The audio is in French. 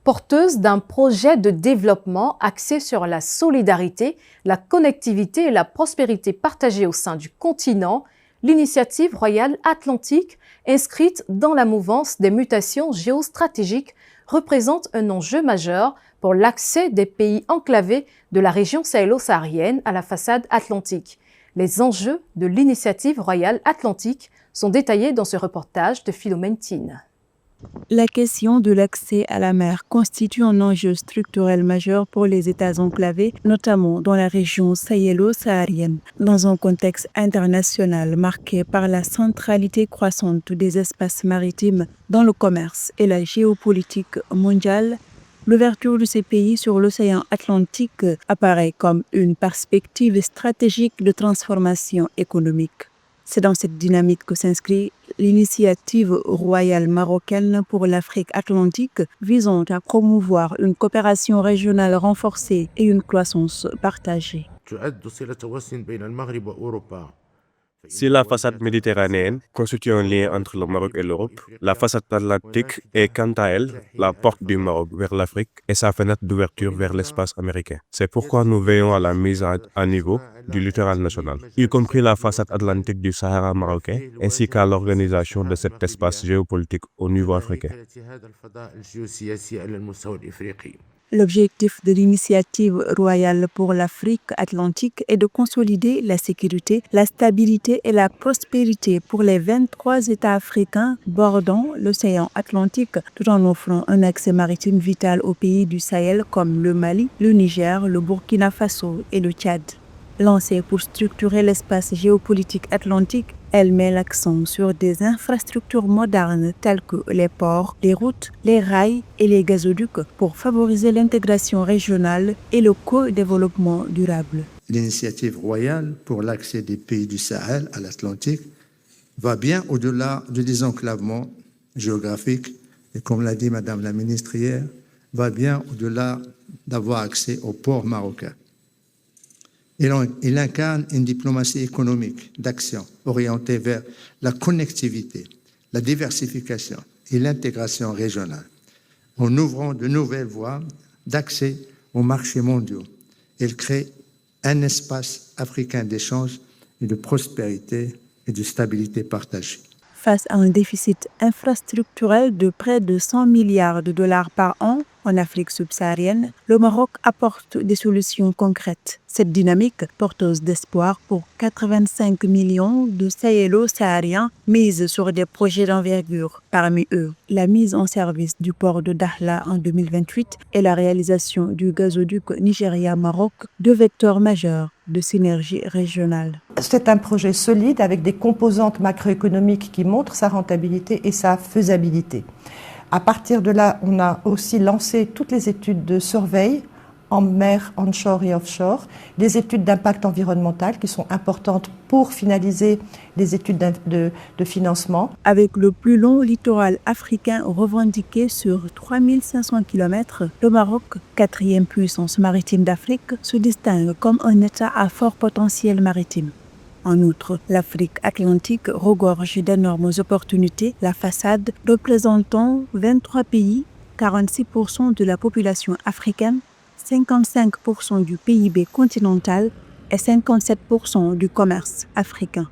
Porteuse d'un projet de développement axé sur la solidarité, la connectivité et la prospérité partagée au sein du continent, l'initiative royale atlantique, inscrite dans la mouvance des mutations géostratégiques, représente un enjeu majeur pour l'accès des pays enclavés de la région sahélo-saharienne à la façade atlantique. Les enjeux de l'initiative royale atlantique sont détaillés dans ce reportage de Philomène Tine. La question de l'accès à la mer constitue un enjeu structurel majeur pour les États enclavés, notamment dans la région sahélo-saharienne. Dans un contexte international marqué par la centralité croissante des espaces maritimes dans le commerce et la géopolitique mondiale, l'ouverture de ces pays sur l'océan Atlantique apparaît comme une perspective stratégique de transformation économique. C'est dans cette dynamique que s'inscrit l'initiative royale marocaine pour l'Afrique atlantique visant à promouvoir une coopération régionale renforcée et une croissance partagée. Si la façade méditerranéenne constitue un lien entre le Maroc et l'Europe, la façade atlantique est quant à elle la porte du Maroc vers l'Afrique et sa fenêtre d'ouverture vers l'espace américain. C'est pourquoi nous veillons à la mise à niveau du littoral national, y compris la façade atlantique du Sahara marocain, ainsi qu'à l'organisation de cet espace géopolitique au niveau africain. L'objectif de l'initiative royale pour l'Afrique atlantique est de consolider la sécurité, la stabilité et la prospérité pour les 23 États africains bordant l'océan Atlantique, tout en offrant un accès maritime vital aux pays du Sahel comme le Mali, le Niger, le Burkina Faso et le Tchad. Lancée pour structurer l'espace géopolitique atlantique, elle met l'accent sur des infrastructures modernes telles que les ports, les routes, les rails et les gazoducs pour favoriser l'intégration régionale et le co-développement durable. L'initiative royale pour l'accès des pays du Sahel à l'Atlantique va bien au-delà du désenclavement géographique et, comme l'a dit Madame la ministre hier, va bien au-delà d'avoir accès aux ports marocains. Il incarne une diplomatie économique d'action orientée vers la connectivité, la diversification et l'intégration régionale, en ouvrant de nouvelles voies d'accès aux marchés mondiaux. Il crée un espace africain d'échange et de prospérité et de stabilité partagée. Face à un déficit infrastructurel de près de 100 milliards de dollars par an en Afrique subsaharienne, le Maroc apporte des solutions concrètes. Cette dynamique, porteuse d'espoir pour 85 millions de Sahélo-Sahariens, mise sur des projets d'envergure. Parmi eux, la mise en service du port de Dakhla en 2028 et la réalisation du gazoduc Nigeria-Maroc, deux vecteurs majeurs de synergie régionale. C'est un projet solide avec des composantes macroéconomiques qui montrent sa rentabilité et sa faisabilité. À partir de là, on a aussi lancé toutes les études de surveille en mer, onshore et offshore, des études d'impact environnemental qui sont importantes pour finaliser les études de financement. Avec le plus long littoral africain revendiqué sur 3500 km, le Maroc, quatrième puissance maritime d'Afrique, se distingue comme un État à fort potentiel maritime. En outre, l'Afrique atlantique regorge d'énormes opportunités, la façade représentant 23 pays, 46% de la population africaine, 55% du PIB continental et 57% du commerce africain.